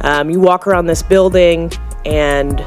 You walk around this building and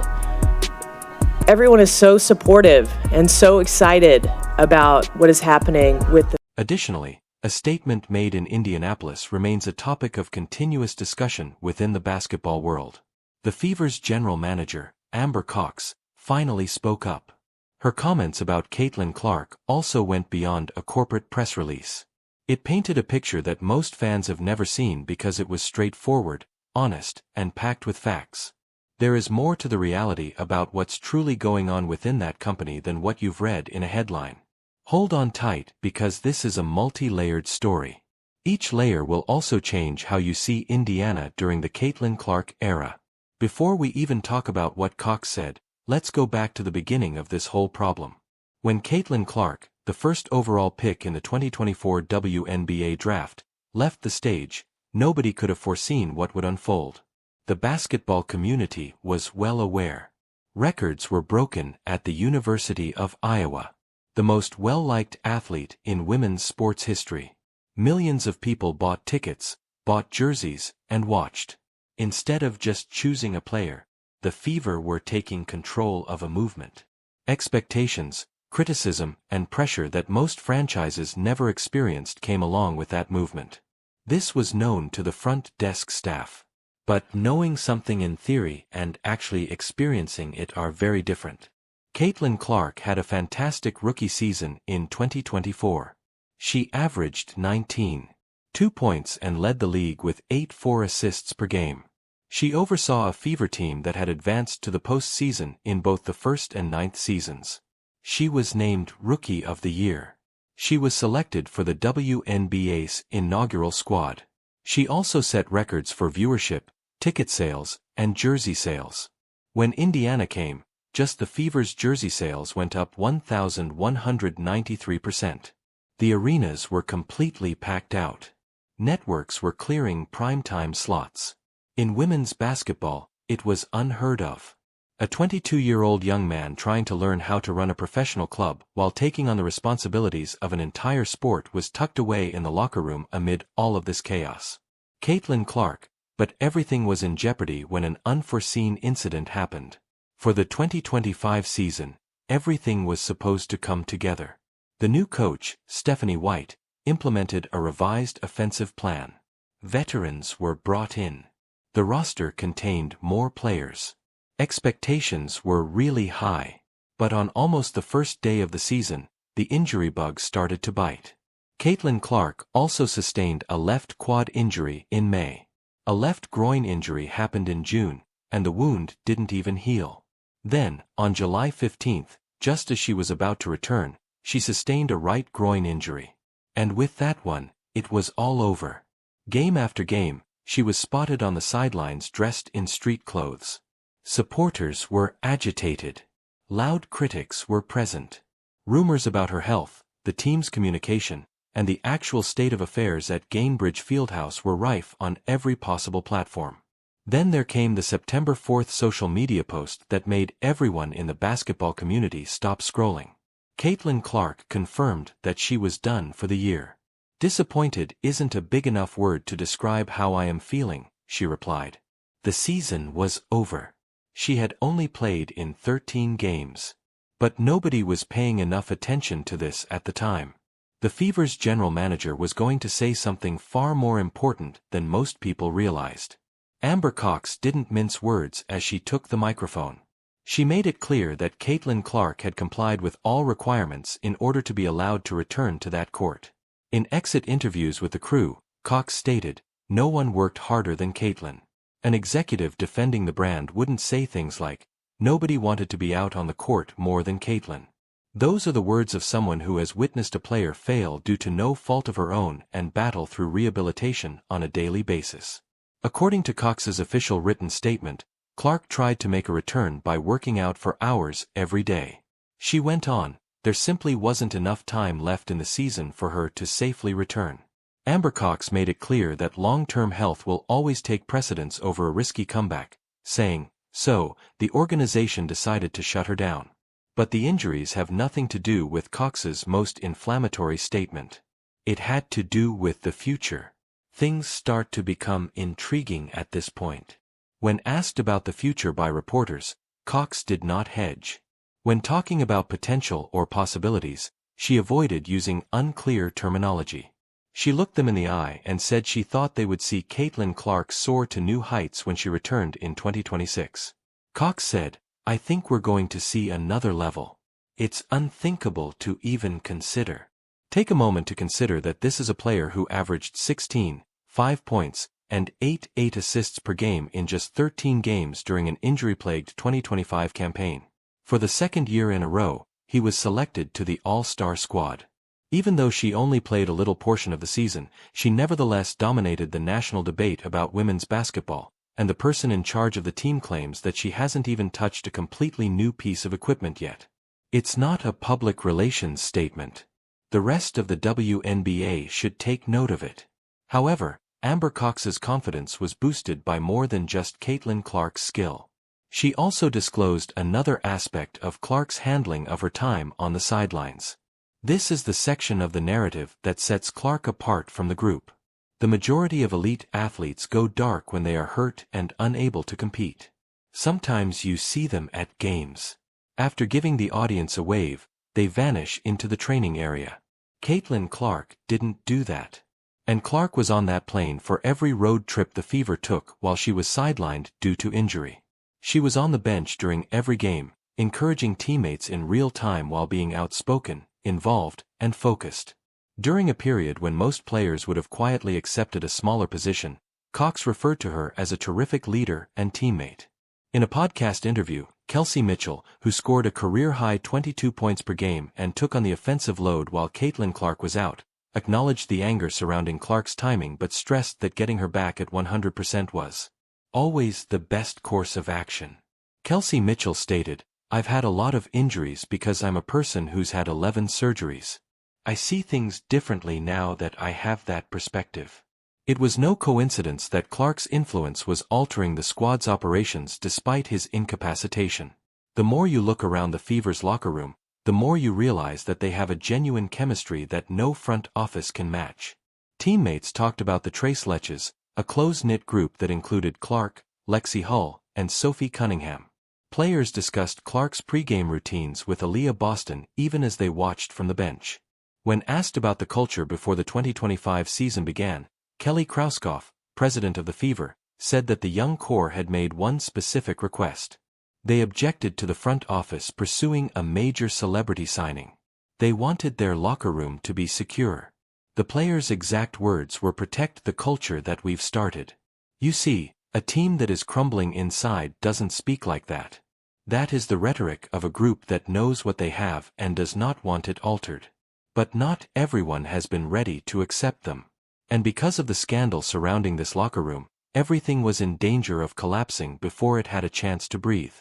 everyone is so supportive and so excited about what is happening with the... Additionally, a statement made in Indianapolis remains a topic of continuous discussion within the basketball world. The Fever's general manager, Amber Cox, finally spoke up. Her comments about Caitlin Clark also went beyond a corporate press release. It painted a picture that most fans have never seen because it was straightforward, honest, and packed with facts. There is more to the reality about what's truly going on within that company than what you've read in a headline. Hold on tight because this is a multi-layered story. Each layer will also change how you see Indiana during the Caitlin Clark era. Before we even talk about what Cox said, let's go back to the beginning of this whole problem. When Caitlin Clark, the first overall pick in the 2024 WNBA draft, left the stage, nobody could have foreseen what would unfold. The basketball community was well aware. Records were broken at the University of Iowa. The most well-liked athlete in women's sports history. Millions of people bought tickets, bought jerseys, and watched. Instead of just choosing a player, the Fever were taking control of a movement. Expectations, criticism, and pressure that most franchises never experienced came along with that movement. This was known to the front desk staff. But knowing something in theory and actually experiencing it are very different. Caitlin Clark had a fantastic rookie season in 2024. She averaged 19.2 points and led the league with 8.4 assists per game. She oversaw a Fever team that had advanced to the postseason in both the first and ninth seasons. She was named Rookie of the Year. She was selected for the WNBA's inaugural squad. She also set records for viewership, ticket sales, and jersey sales. When Indiana came, just the Fever's jersey sales went up 1,193%. The arenas were completely packed out. Networks were clearing primetime slots. In women's basketball, it was unheard of. A 22-year-old young man trying to learn how to run a professional club while taking on the responsibilities of an entire sport was tucked away in the locker room amid all of this chaos. Caitlin Clark, but everything was in jeopardy when an unforeseen incident happened. For the 2025 season, everything was supposed to come together. The new coach, Stephanie White, implemented a revised offensive plan. Veterans were brought in. The roster contained more players. Expectations were really high. But on almost the first day of the season, the injury bug started to bite. Caitlin Clark also sustained a left quad injury in May. A left groin injury happened in June, and the wound didn't even heal. Then, on July 15th, just as she was about to return, she sustained a right groin injury. And with that one, it was all over. Game after game, she was spotted on the sidelines dressed in street clothes. Supporters were agitated. Loud critics were present. Rumors about her health, the team's communication, and the actual state of affairs at Gainbridge Fieldhouse were rife on every possible platform. Then there came the September 4th social media post that made everyone in the basketball community stop scrolling. Caitlin Clark confirmed that she was done for the year. "Disappointed isn't a big enough word to describe how I am feeling," she replied. The season was over. She had only played in 13 games. But nobody was paying enough attention to this at the time. The Fever's general manager was going to say something far more important than most people realized. Amber Cox didn't mince words as she took the microphone. She made it clear that Caitlin Clark had complied with all requirements in order to be allowed to return to that court. In exit interviews with the crew, Cox stated, "No one worked harder than Caitlin." An executive defending the brand wouldn't say things like, "Nobody wanted to be out on the court more than Caitlin." Those are the words of someone who has witnessed a player fail due to no fault of her own and battle through rehabilitation on a daily basis. According to Cox's official written statement, Clark tried to make a return by working out for hours every day. She went on, "There simply wasn't enough time left in the season for her to safely return." Amber Cox made it clear that long-term health will always take precedence over a risky comeback, saying, "So, the organization decided to shut her down." But the injuries have nothing to do with Cox's most inflammatory statement. It had to do with the future. Things start to become intriguing at this point. When asked about the future by reporters, Cox did not hedge. When talking about potential or possibilities, she avoided using unclear terminology. She looked them in the eye and said she thought they would see Caitlin Clark soar to new heights when she returned in 2026. Cox said, "I think we're going to see another level. It's unthinkable to even consider." Take a moment to consider that this is a player who averaged 16, 5 points, and 8 assists per game in just 13 games during an injury-plagued 2025 campaign. For the second year in a row, he was selected to the All-Star squad. Even though she only played a little portion of the season, she nevertheless dominated the national debate about women's basketball, and the person in charge of the team claims that she hasn't even touched a completely new piece of equipment yet. It's not a public relations statement. The rest of the WNBA should take note of it. However, Amber Cox's confidence was boosted by more than just Caitlin Clark's skill. She also disclosed another aspect of Clark's handling of her time on the sidelines. This is the section of the narrative that sets Clark apart from the group. The majority of elite athletes go dark when they are hurt and unable to compete. Sometimes you see them at games. After giving the audience a wave, they vanish into the training area. Caitlin Clark didn't do that. And Clark was on that plane for every road trip the Fever took while she was sidelined due to injury. She was on the bench during every game, encouraging teammates in real time while being outspoken, involved, and focused. During a period when most players would have quietly accepted a smaller position, Cox referred to her as a terrific leader and teammate. In a podcast interview, Kelsey Mitchell, who scored a career-high 22 points per game and took on the offensive load while Caitlin Clark was out, acknowledged the anger surrounding Clark's timing but stressed that getting her back at 100% was always the best course of action. Kelsey Mitchell stated, "I've had a lot of injuries because I'm a person who's had 11 surgeries. I see things differently now that I have that perspective." It was no coincidence that Clark's influence was altering the squad's operations despite his incapacitation. The more you look around the Fever's locker room, the more you realize that they have a genuine chemistry that no front office can match. Teammates talked about the Trace Letches, a close-knit group that included Clark, Lexi Hull, and Sophie Cunningham. Players discussed Clark's pregame routines with Aaliyah Boston even as they watched from the bench. When asked about the culture before the 2025 season began, Kelly Krauskopf, president of the Fever, said that the young core had made one specific request. They objected to the front office pursuing a major celebrity signing. They wanted their locker room to be secure. The players' exact words were, "Protect the culture that we've started." You see, a team that is crumbling inside doesn't speak like that. That is the rhetoric of a group that knows what they have and does not want it altered. But not everyone has been ready to accept them. And because of the scandal surrounding this locker room, everything was in danger of collapsing before it had a chance to breathe.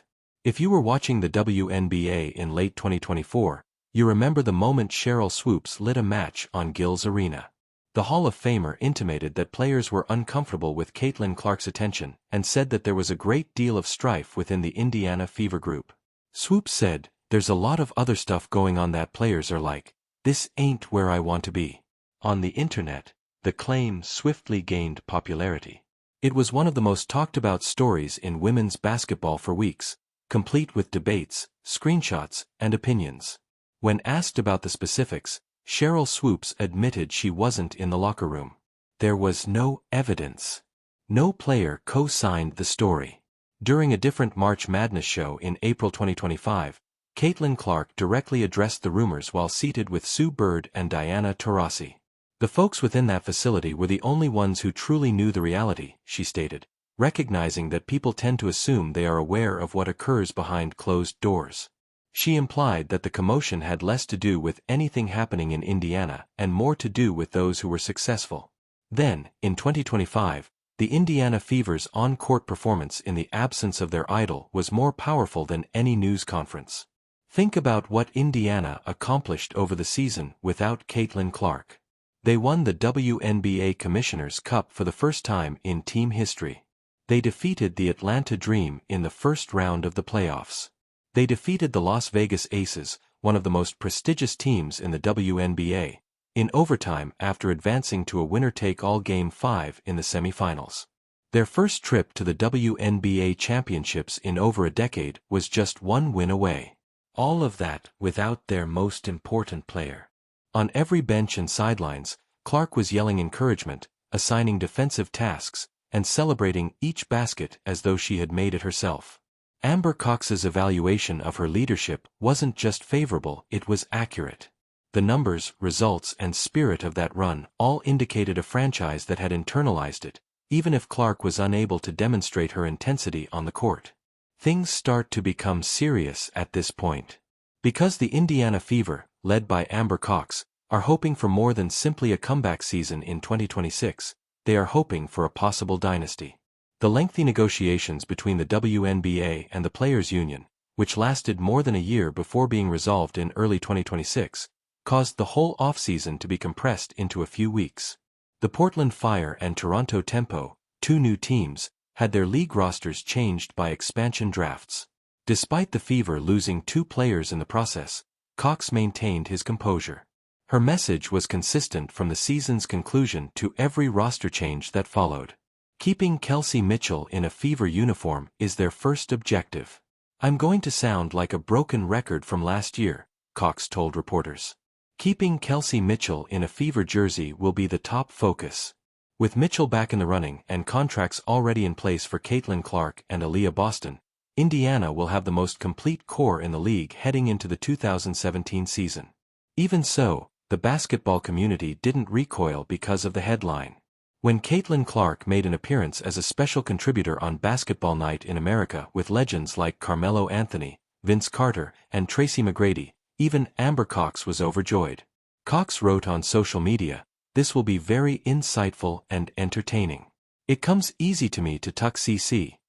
If you were watching the WNBA in late 2024, you remember the moment Cheryl Swoops lit a match on Gil's Arena. The Hall of Famer intimated that players were uncomfortable with Caitlin Clark's attention and said that there was a great deal of strife within the Indiana Fever group. Swoops said, "There's a lot of other stuff going on that players are like, this ain't where I want to be." On the internet, the claim swiftly gained popularity. It was one of the most talked about stories in women's basketball for weeks, complete with debates, screenshots, and opinions. When asked about the specifics, Cheryl Swoops admitted she wasn't in the locker room. There was no evidence. No player co-signed the story. During a different March Madness show in April 2025, Caitlin Clark directly addressed the rumors while seated with Sue Bird and Diana Taurasi. The folks within that facility were the only ones who truly knew the reality, she stated, recognizing that people tend to assume they are aware of what occurs behind closed doors. She implied that the commotion had less to do with anything happening in Indiana and more to do with those who were successful. Then, in 2025, the Indiana Fever's on-court performance in the absence of their idol was more powerful than any news conference. Think about what Indiana accomplished over the season without Caitlin Clark. They won the WNBA Commissioner's Cup for the first time in team history. They defeated the Atlanta Dream in the first round of the playoffs. They defeated the Las Vegas Aces, one of the most prestigious teams in the WNBA, in overtime after advancing to a winner-take-all Game 5 in the semifinals. Their first trip to the WNBA championships in over a decade was just one win away. All of that without their most important player. On every bench and sidelines, Clark was yelling encouragement, assigning defensive tasks, and celebrating each basket as though she had made it herself. Amber Cox's evaluation of her leadership wasn't just favorable, it was accurate. The numbers, results, and spirit of that run all indicated a franchise that had internalized it, even if Clark was unable to demonstrate her intensity on the court. Things start to become serious at this point. Because the Indiana Fever, led by Amber Cox, are hoping for more than simply a comeback season in 2026, they are hoping for a possible dynasty. The lengthy negotiations between the WNBA and the Players' Union, which lasted more than a year before being resolved in early 2026, caused the whole offseason to be compressed into a few weeks. The Portland Fire and Toronto Tempo, two new teams, had their league rosters changed by expansion drafts. Despite the Fever losing 2 players in the process, Cox maintained his composure. Her message was consistent from the season's conclusion to every roster change that followed. Keeping Kelsey Mitchell in a Fever uniform is their first objective. "I'm going to sound like a broken record from last year," Cox told reporters. Keeping Kelsey Mitchell in a Fever jersey will be the top focus. With Mitchell back in the running and contracts already in place for Caitlin Clark and Aaliyah Boston, Indiana will have the most complete core in the league heading into the 2017 season. Even so, the basketball community didn't recoil because of the headline. When Caitlin Clark made an appearance as a special contributor on Basketball Night in America with legends like Carmelo Anthony, Vince Carter, and Tracy McGrady, even Amber Cox was overjoyed. Cox wrote on social media, "This will be very insightful and entertaining. It comes easy to me to tuck CC."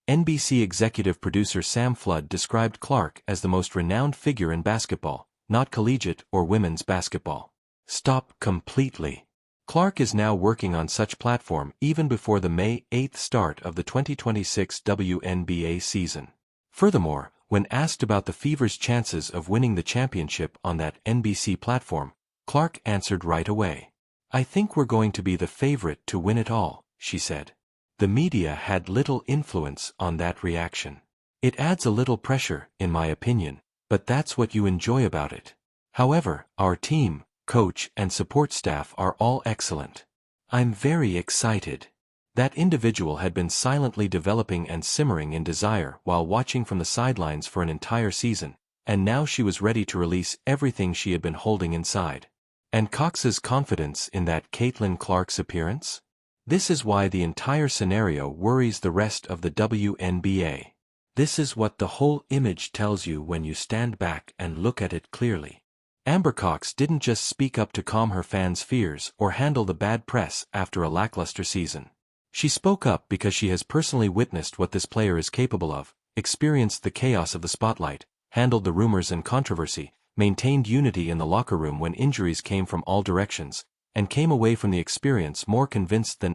NBC executive producer Sam Flood described Clark as the most renowned figure in basketball, not collegiate or women's basketball. Stop completely. Clark is now working on such platform even before the May 8 start of the 2026 WNBA season. Furthermore, when asked about the Fever's chances of winning the championship on that NBC platform, Clark answered right away. "I think we're going to be the favorite to win it all," she said. The media had little influence on that reaction. "It adds a little pressure, in my opinion, but that's what you enjoy about it. However, our team, coach, and support staff are all excellent. I'm very excited." That individual had been silently developing and simmering in desire while watching from the sidelines for an entire season, and now she was ready to release everything she had been holding inside. And Cox's confidence in that Caitlin Clark's appearance? This is why the entire scenario worries the rest of the WNBA. This is what the whole image tells you when you stand back and look at it clearly. Amber Cox didn't just speak up to calm her fans' fears or handle the bad press after a lackluster season. She spoke up because she has personally witnessed what this player is capable of, experienced the chaos of the spotlight, handled the rumors and controversy, maintained unity in the locker room when injuries came from all directions, and came away from the experience more convinced than